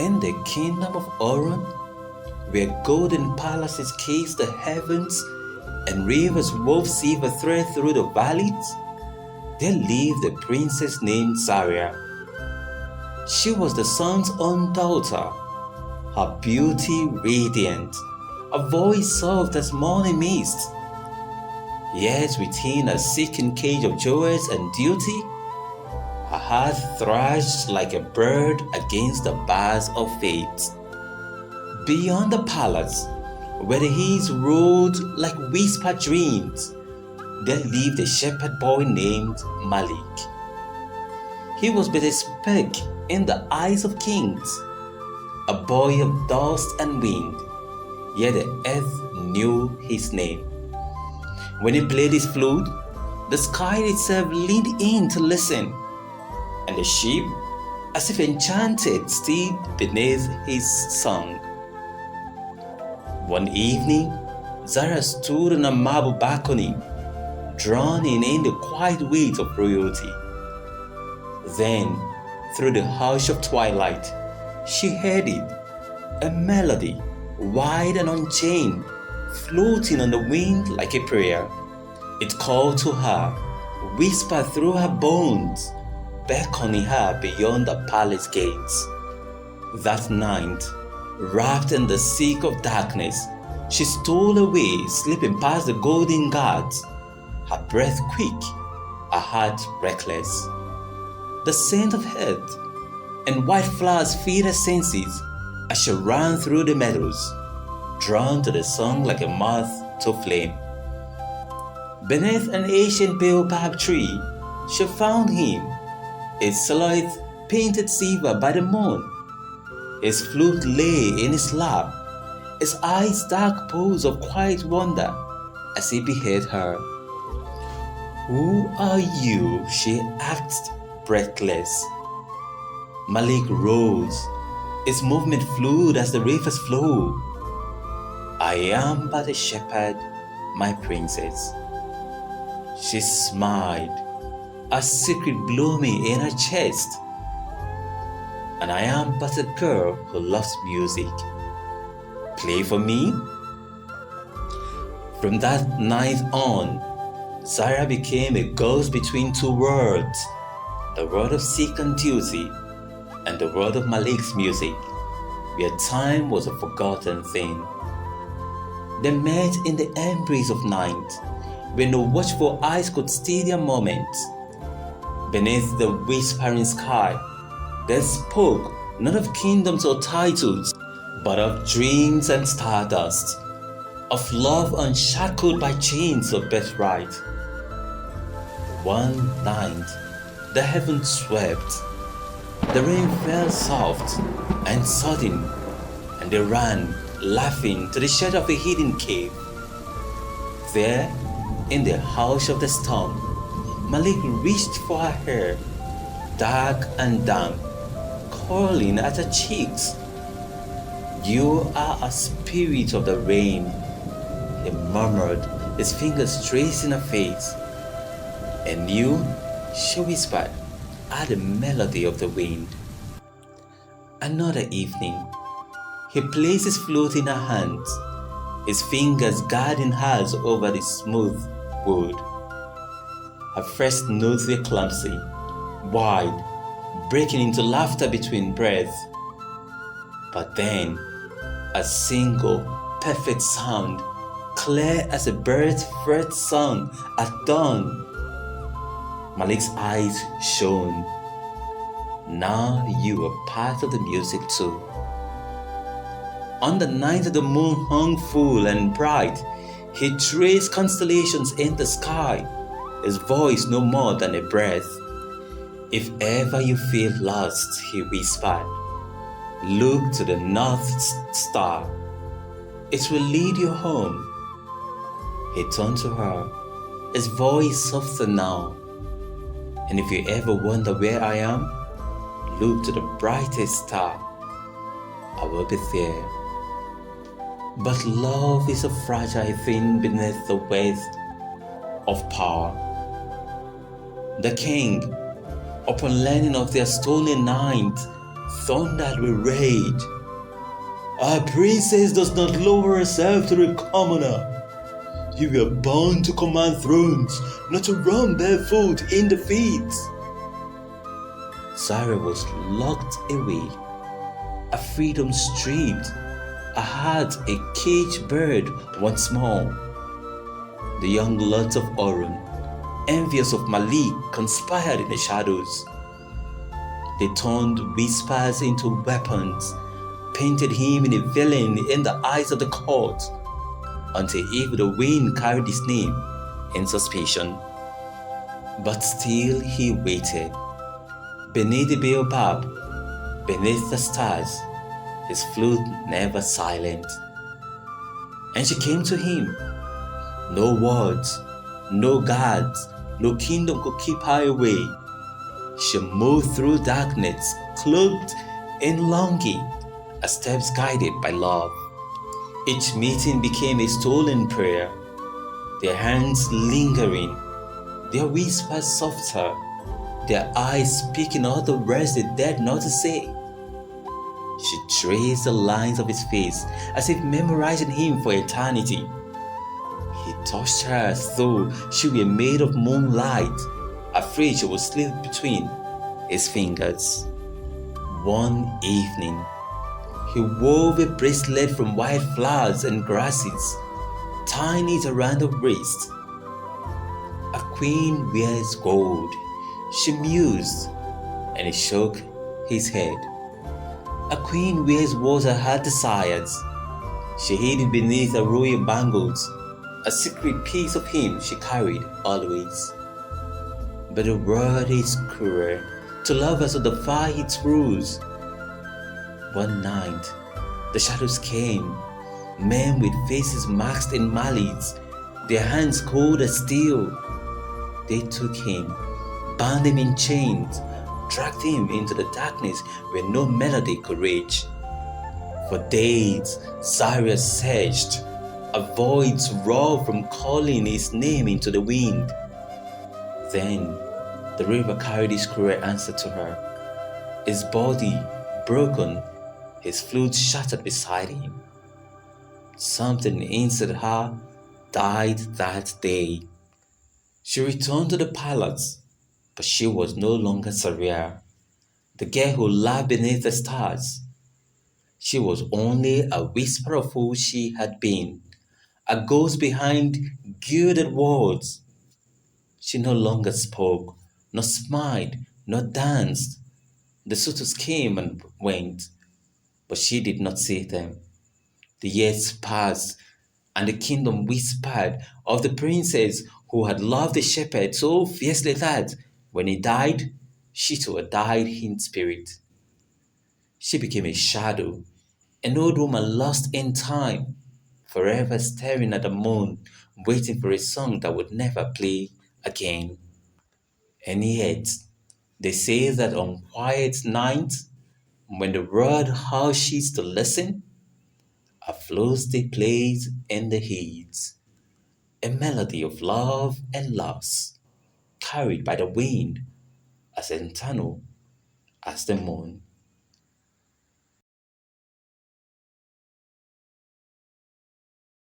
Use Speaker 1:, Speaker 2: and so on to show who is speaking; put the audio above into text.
Speaker 1: In the kingdom of Orion, where golden palaces case the heavens and rivers wove silver thread through the valleys, there lived a princess named Zaria. She was the sun's own daughter, her beauty radiant, her voice soft as morning mist. Yet within a silken cage of joys and duty, her heart thrashed like a bird against the bars of fate. Beyond the palace, where the hills rolled like whispered dreams, there lived a shepherd boy named Malik. He was but a speck in the eyes of kings, a boy of dust and wind, yet the earth knew his name. When he played his flute, the sky itself leaned in to listen, and the sheep, as if enchanted, stayed beneath his song. One evening, Zara stood on a marble balcony, drowning in the quiet weight of royalty. Then, through the hush of twilight, she heard it, a melody, wide and unchained, floating on the wind like a prayer. It called to her, whispered through her bones, beckoning her beyond the palace gates. That night, wrapped in the silk of darkness, she stole away, slipping past the golden guards, her breath quick, her heart reckless. The scent of earth and white flowers filled her senses as she ran through the meadows, drawn to the sun like a moth to flame. Beneath an ancient baobab tree, she found him, his silhouette painted silver by the moon. His flute lay in his lap, his eyes dark pools of quiet wonder as he beheld her. "Who are you?" she asked, breathless. Malik rose, his movement fluid as the rivers flow. "I am but a shepherd, my princess." She smiled, a secret blooming in her chest. "And I am but a girl who loves music. Play for me?" From that night on, Zaria became a ghost between two worlds, the world of silk and duty, and the world of Malik's music, where time was a forgotten thing. They met in the embrace of night, where no watchful eyes could stay their moments. Beneath the whispering sky, they spoke not of kingdoms or titles, but of dreams and stardust, of love unshackled by chains of birthright. One night, the heavens swept, the rain fell soft and sudden, and they ran, laughing, to the shelter of a hidden cave. There, in the hush of the storm, Malik reached for her hair, dark and damp, curling at her cheeks. "You are a spirit of the rain," he murmured, his fingers tracing her face. "And you," she whispered, "are the melody of the wind." Another evening, he placed his flute in her hands, his fingers guiding hers over the smooth wood. Her first notes were clumsy, wide, breaking into laughter between breaths. But then, a single, perfect sound, clear as a bird's first song at dawn. Malik's eyes shone. Now you were part of the music too. On the night the moon hung full and bright, he traced constellations in the sky, his voice no more than a breath. "If ever you feel lost," he whispered, "look to the North Star. It will lead you home." He turned to her, his voice softer now. "And if you ever wonder where I am, look to the brightest star. I will be there." But love is a fragile thing beneath the weight of power. The king, upon learning of their stolen night, thundered with rage. Our princess does not lower herself to the commoner. You were born to command thrones, not to run barefoot in the fields. Zaria was locked away, a freedom stripped, a heart a caged bird once more. The young lords of Orun, envious of Malik, conspired in the shadows. They turned whispers into weapons, painted him in a villain in the eyes of the court, until even the wind carried his name in suspicion. But still he waited. Beneath the baobab, beneath the stars, his flute never silent. And she came to him. No words, no guards, no kingdom could keep her away. She moved through darkness, cloaked in longing, her steps guided by love. Each meeting became a stolen prayer, their hands lingering, their whispers softer, their eyes speaking all the words they dared not to say. She traced the lines of his face as if memorizing him for eternity. He touched her as though she were made of moonlight, afraid she would slip between his fingers. One evening, he wove a bracelet from white flowers and grasses, tying it around her waist. A queen wears gold, she mused, and he shook his head. A queen wears what her heart desires. She hid it beneath her royal bangles, a secret piece of him she carried always. But the world is cruel to lovers who defy its rules. One night, the shadows came, men with faces masked in malice, their hands cold as steel. They took him, bound him in chains, dragged him into the darkness where no melody could reach. For days, Zaria searched, her voice roared from calling his name into the wind. Then, the river carried his cruel answer to her, his body broken, his flute shattered beside him. Something inside her died that day. She returned to the palace, but she was no longer Zaria, the girl who laughed beneath the stars. She was only a whisper of who she had been, a ghost behind gilded walls. She no longer spoke, nor smiled, nor danced. The suitors came and went, but she did not see them. The years passed, and the kingdom whispered of the princess who had loved the shepherd so fiercely that, when he died, she too had died in spirit. She became a shadow, an old woman lost in time, forever staring at the moon, waiting for a song that would never play again. And yet, they say that on quiet nights, when the world hushes to listen, a flow still plays in the heat, a melody of love and loss, carried by the wind as eternal as the moon.